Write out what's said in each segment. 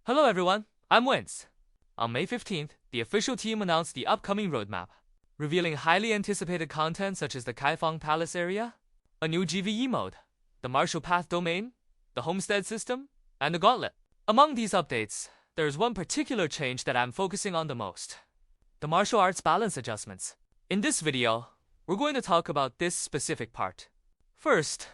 Hello everyone, I'm Wins. On May 15th, the official team announced the upcoming roadmap, revealing highly anticipated content such as the Kaifeng Palace area, a new GVE mode, the Martial Path domain, the Homestead system, and the Gauntlet. Among these updates, there is one particular change that I'm focusing on the most: the martial arts balance adjustments. In this video, we're going to talk about this specific part. First,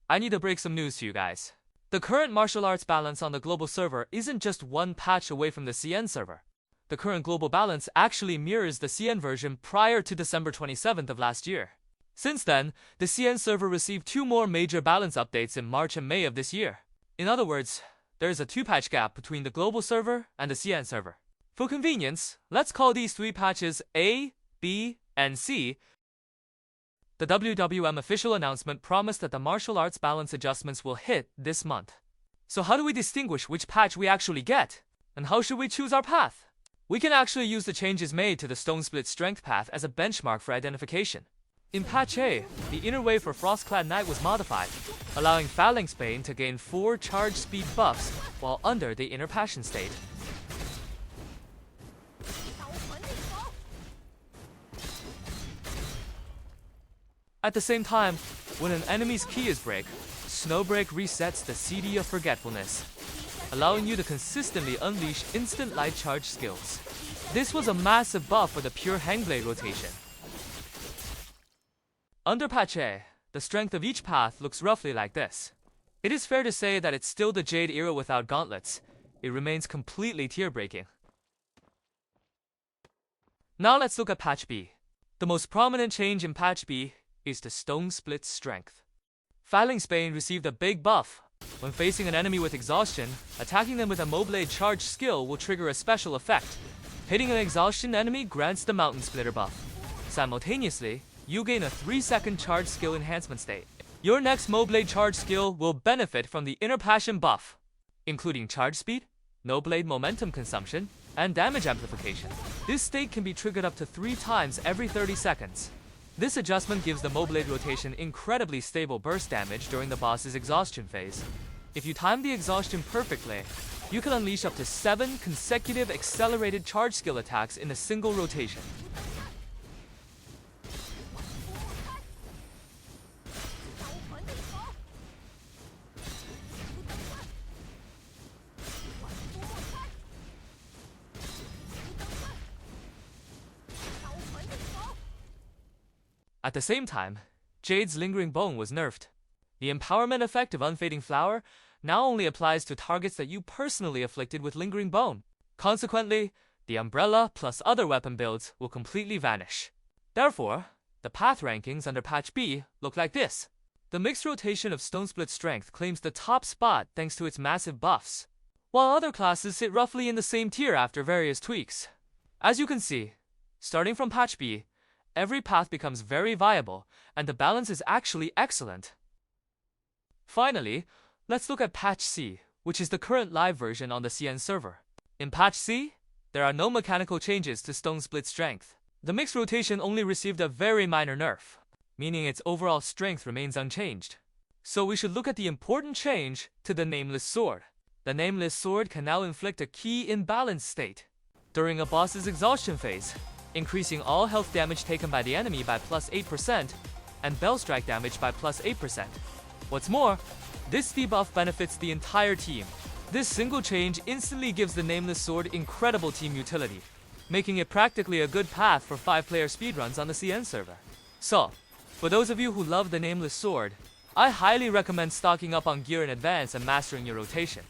I need to break some news to you guys. The current martial arts balance on the global server isn't just one patch away from the CN server. The current global balance actually mirrors the CN version prior to December 27th of last year. Since then, the CN server received two more major balance updates in March and May of this year. In other words, there is a two-patch gap between the global server and the CN server. For convenience, let's call these three patches A, B, and C. The WWM official announcement promised that the martial arts balance adjustments will hit this month. So how do we distinguish which patch we actually get? And how should we choose our path? We can actually use the changes made to the Stone Split Strength path as a benchmark for identification. In patch A, the inner way for Frostclad Knight was modified, allowing Phalanx Bane to gain 4 charge speed buffs while under the inner passion state. At the same time, when an enemy's key is break, Snowbreak resets the CD of Forgetfulness, allowing you to consistently unleash instant light charge skills. This was a massive buff for the pure Hangblade rotation. Under patch A, the strength of each path looks roughly like this. It is fair to say that it's still the Jade era without gauntlets. It remains completely tier-breaking. Now let's look at patch B. The most prominent change in patch B is the Stone Split Strength. Phalanx Bane received a big buff. When facing an enemy with exhaustion, attacking them with a Moblade charge skill will trigger a special effect. Hitting an exhaustion enemy grants the Mountain Splitter buff. Simultaneously, you gain a 3-second charge skill enhancement state. Your next Moblade charge skill will benefit from the Inner Passion buff, including charge speed, no blade momentum consumption, and damage amplification. This state can be triggered up to 3 times every 30 seconds. This adjustment gives the Moblade rotation incredibly stable burst damage during the boss's exhaustion phase. If you time the exhaustion perfectly, you can unleash up to 7 consecutive accelerated charge skill attacks in a single rotation. At the same time, Jade's Lingering Bone was nerfed. The empowerment effect of Unfading Flower now only applies to targets that you personally afflicted with Lingering Bone. Consequently, the Umbrella plus other weapon builds will completely vanish. Therefore, the path rankings under patch B look like this. The mixed rotation of Stone Split Strength claims the top spot thanks to its massive buffs, while other classes sit roughly in the same tier after various tweaks. As you can see, starting from patch B, every path becomes very viable, and the balance is actually excellent. Finally, let's look at patch C, which is the current live version on the CN server. In patch C, there are no mechanical changes to Stone Split Strength. The mixed rotation only received a very minor nerf, meaning its overall strength remains unchanged. So we should look at the important change to the Nameless Sword. The Nameless Sword can now inflict a key imbalance state during a boss's exhaustion phase, increasing all health damage taken by the enemy by plus 8% and Bellstrike damage by plus 8%. What's more, this debuff benefits the entire team. This single change instantly gives the Nameless Sword incredible team utility, making it practically a good path for 5-player speedruns on the CN server. So, for those of you who love the Nameless Sword, I highly recommend stocking up on gear in advance and mastering your rotation.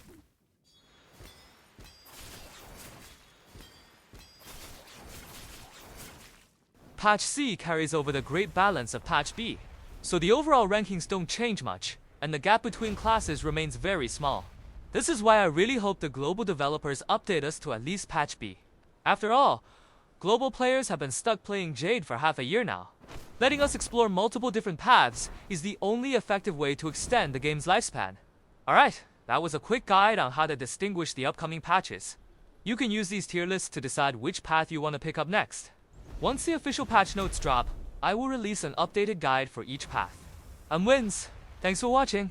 Patch C carries over the great balance of patch B, so the overall rankings don't change much, and the gap between classes remains very small. This is why I really hope the global developers update us to at least patch B. After all, global players have been stuck playing Jade for half a year now. Letting us explore multiple different paths is the only effective way to extend the game's lifespan. Alright, that was a quick guide on how to distinguish the upcoming patches. You can use these tier lists to decide which path you want to pick up next. Once the official patch notes drop, I will release an updated guide for each path. I'm Wins. Thanks for watching.